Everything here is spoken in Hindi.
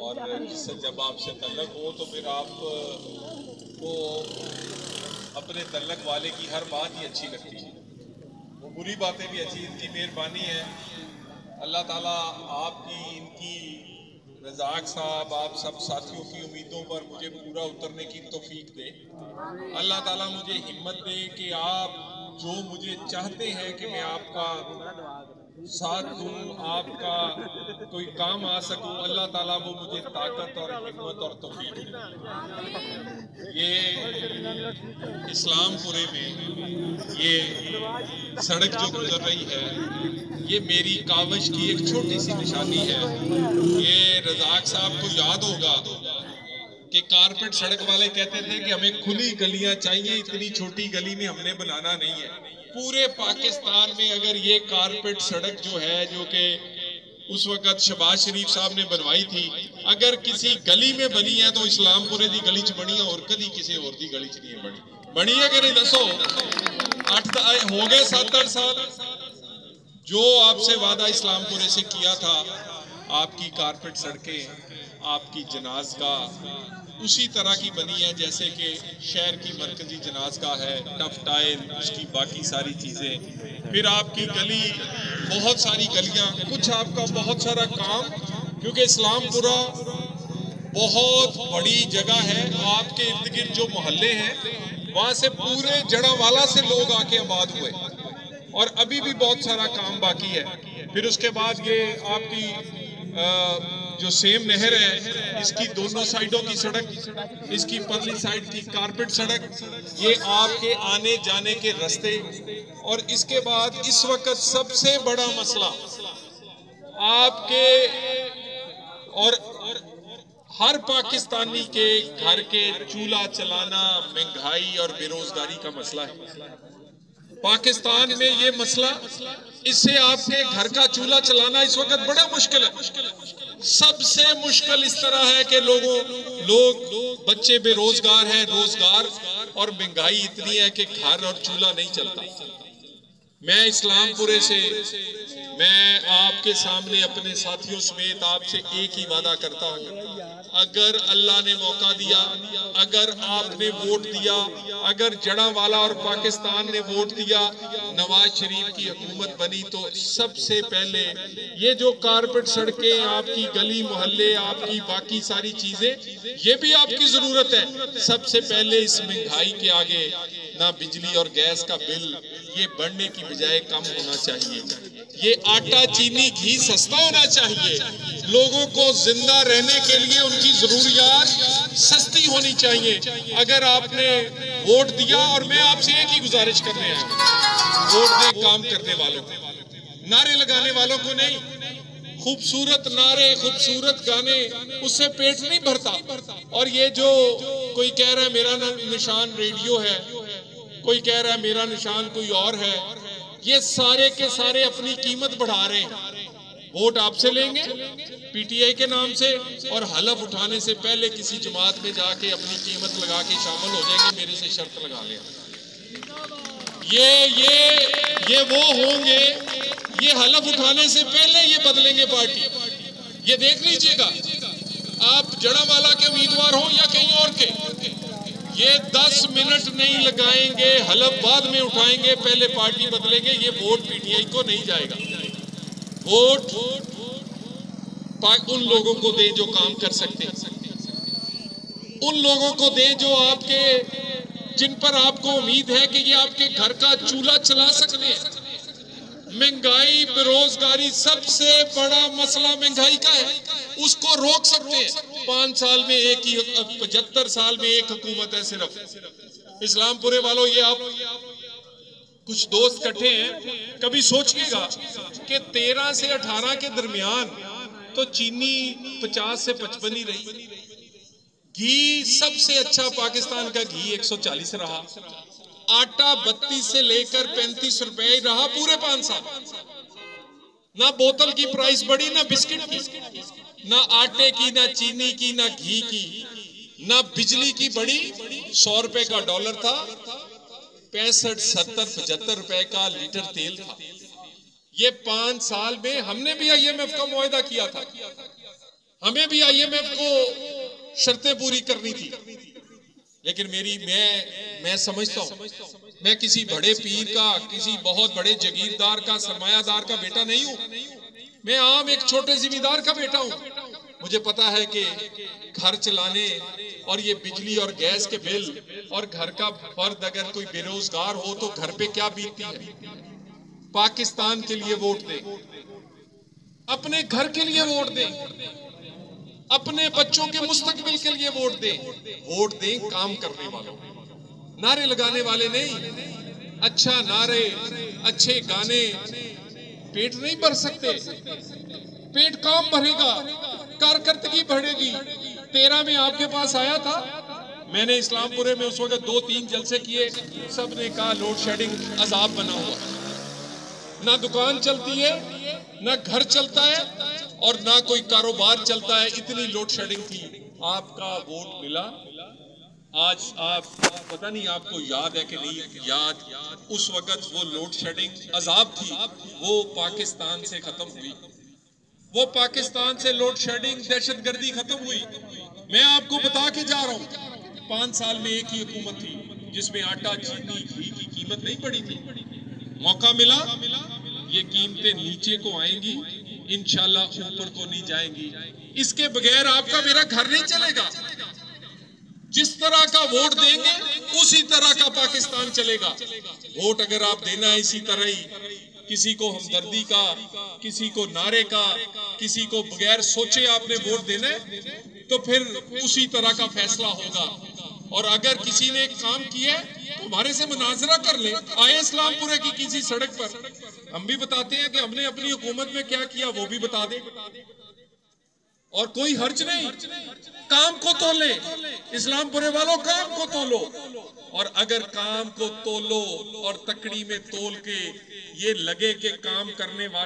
और जिससे जब आपसे तल्लक हो तो फिर आप को अपने तल्लक वाले की हर बात ही अच्छी लगती है, वो बुरी बातें भी अच्छी। इनकी मेहरबानी है, अल्लाह ताला आपकी, इनकी, रज़ाक साहब, आप सब साथियों की उम्मीदों पर मुझे पूरा उतरने की तौफीक दे। अल्लाह ताला मुझे हिम्मत दे कि आप जो मुझे चाहते हैं कि मैं आपका साथ दूं, आपका कोई काम आ सकूं, अल्लाह ताला वो मुझे ताकत और हिम्मत और तौफीक दे। ये इस्लामपुरे में ये सड़क जो गुजर रही है, ये मेरी काविश की एक छोटी सी निशानी है। ये रज़ाक साहब को याद होगा कि कारपेट सड़क वाले कहते थे कि हमें खुली गलियां चाहिए, इतनी छोटी गली में हमने बनाना नहीं है। पूरे पाकिस्तान में अगर ये कारपेट सड़क जो है, जो कि उस वक्त शहबाज शरीफ साहब ने बनवाई थी, अगर किसी गली में बनी है तो इस्लामपुरे दी गली च बनी है, और कभी किसी और दी गली च नहीं बनी है कि नहीं? दसो, 8 हो गए 7-8 साल जो आपसे वादा इस्लामपुरे से किया था, आपकी कारपेट सड़कें, आपकी जनाज़गाह उसी तरह की बनी है जैसे कि शहर की मरकजी जनाज़गाह है, टफ टाइल, उसकी बाकी सारी चीज़ें। फिर आपकी गली, बहुत सारी गलियां, कुछ आपका बहुत सारा काम, क्योंकि इस्लामपुरा बहुत बड़ी जगह है। आपके इर्द गिर्द जो मोहल्ले हैं, वहाँ से पूरे जड़ावाला से लोग आके आबाद हुए, और अभी भी बहुत सारा काम बाकी है। फिर उसके बाद ये आपकी जो सेम नहर है, इसकी दोनों साइडों की सड़क, इसकी परली साइड की कारपेट सड़क, ये आपके आने जाने के रास्ते। और इसके बाद इस वक्त सबसे बड़ा मसला आपके और हर पाकिस्तानी के घर के चूल्हा चलाना, महंगाई और बेरोजगारी का मसला है। पाकिस्तान में ये मसला, इससे आपके घर का चूल्हा चलाना इस वक्त बड़ा मुश्किल है। सबसे मुश्किल इस तरह है कि लोग बच्चे बेरोजगार हैं, रोजगार और महंगाई इतनी है कि घर और चूल्हा नहीं चलता। मैं इस्लामपुरे से, मैं आपके सामने अपने साथियों समेत आपसे एक ही वादा करता हूँ, अगर अल्लाह ने मौका दिया, अगर आपने वोट दिया, अगर जड़ावाला और पाकिस्तान ने वोट दिया, नवाज शरीफ की हुकूमत बनी, तो सबसे पहले ये जो कारपेट सड़कें, आपकी गली मोहल्ले, आपकी बाकी सारी चीजें, ये भी आपकी जरूरत है। सबसे पहले इस महंगाई के आगे ना बिजली और गैस का बिल ये बढ़ने की बजाय कम होना चाहिए। ये आटा, चीनी, घी सस्ता होना चाहिए। लोगों को जिंदा रहने के लिए उनकी जरूरियात सस्ती होनी चाहिए। अगर आपने वोट दिया, और मैं आपसे एक ही गुजारिश करने आया, वोट दे काम करने वालों को, नारे लगाने वालों को नहीं। खूबसूरत नारे, खूबसूरत गाने, उससे पेट नहीं भरता। और ये जो कोई कह रहा है मेरा निशान रेडियो है, कोई कह रहा है मेरा निशान कोई और है, ये सारे के सारे अपनी कीमत बढ़ा रहे हैं। वोट आपसे लेंगे पीटीआई के नाम से, और हलफ उठाने से पहले किसी जमात में जाके अपनी कीमत लगा के शामिल हो जाएंगे। मेरे से शर्त लगा लें, ये वो होंगे, ये हलफ उठाने से पहले ये बदलेंगे पार्टी। ये देख लीजिएगा, आप जड़ावाला के उम्मीदवार हो या कहीं और के, ये 10 मिनट नहीं लगाएंगे, हलफ बाद में उठाएंगे, पहले पार्टी बदलेंगे। ये वोट पीटीआई को नहीं जाएगा। वोट उन लोगों को दें जो काम कर सकते हैं, उन लोगों को दें जो आपके, जिन पर आपको उम्मीद है कि ये आपके घर का चूल्हा चला सकते हैं। महंगाई, बेरोजगारी, सबसे बड़ा मसला महंगाई का है, उसको रोक सकते हैं। 5 साल में एक ही, 75 साल में एक हुकूमत है सिर्फ। इस्लामपुरे वालों, ये आप कुछ दोस्त इकट्ठे हैं, कभी सोचिएगा कि 13 से 18 के दरमियान तो चीनी 50 से 55 ही रही, घी सबसे अच्छा पाकिस्तान का घी 140 रहा, आटा 32 से लेकर 35 रुपए ही रहा पूरे 5 साल। ना बोतल की प्राइस बढ़ी, ना बिस्किट की, ना आटे की, ना चीनी की, ना घी की, ना बिजली की बढ़ी। 100 रुपए का डॉलर था, 65, 70, 75 रुपए का लीटर तेल था। ये 5 साल में हमने भी IMF का मुआहदा किया था, हमें भी IMF को शर्तें पूरी करनी थी, लेकिन मैं समझता हूं मैं किसी बड़े पीर का, किसी बहुत बड़े जगीरदार का, सरमायादार का बेटा नहीं हूं। मैं आम एक छोटे जिम्मेदार का बेटा हूं। मुझे पता है कि घर चलाने और ये बिजली और गैस के बिल और घर का फर्द अगर कोई बेरोजगार हो तो घर पे क्या बीतती है। पाकिस्तान के लिए वोट दें, अपने घर के लिए वोट दें, अपने बच्चों के मुस्तकबिल के लिए वोट दें। वोट दें काम करने वालों, नारे लगाने वाले नहीं। अच्छा नारे, अच्छे गाने पेट नहीं भर सकते। पेट काम भरेगा, कारकर्दगी बढ़ेगी। 13 में आपके पास आया था, मैंने इस्लामपुरे में उस वक्त 2-3 जलसे किए, सब ने कहा लोड शेडिंग अजाब बना हुआ, ना दुकान चलती है, ना घर चलता है और ना कोई कारोबार चलता है, इतनी लोड शेडिंग थी। आपका वोट मिला। आज आप पता नहीं आपको याद है कि नहीं याद, उस वक्त वो लोड शेडिंग अजाब थी, वो पाकिस्तान से खत्म हुई। वो पाकिस्तान से लोड शेडिंग, दहशतगर्दी खत्म हुई। मैं आपको बता के जा रहा हूं, 5 साल में एक ही हुकूमत थी जिसमें आटा, चीनी, घी की कीमत नहीं बढ़ी थी। मौका मिला, ये कीमतें नीचे को आएंगी, इंशाल्लाह ऊपर को नहीं जाएंगी। इसके बगैर आपका मेरा घर नहीं चलेगा। जिस तरह का वोट देंगे उसी तरह का पाकिस्तान चलेगा। वोट अगर आप देना है इसी तरह ही, किसी को हमदर्दी का, किसी को नारे का, किसी को बगैर सोचे आपने वोट देना है, तो फिर उसी तरह का फैसला होगा। और अगर किसी ने एक काम किया तो हमारे से मुनाजरा कर ले, आए इस्लामपुरे की किसी सड़क पर, हम भी बताते हैं कि हमने अपनी हुकूमत में क्या किया, वो भी बता दे। और कोई हर्ज नहीं, काम को तोले। इस्लामपुरे वालों काम को तोलो, और अगर काम को तोलो और तकड़ी में तोल के ये लगे कि काम करने वाले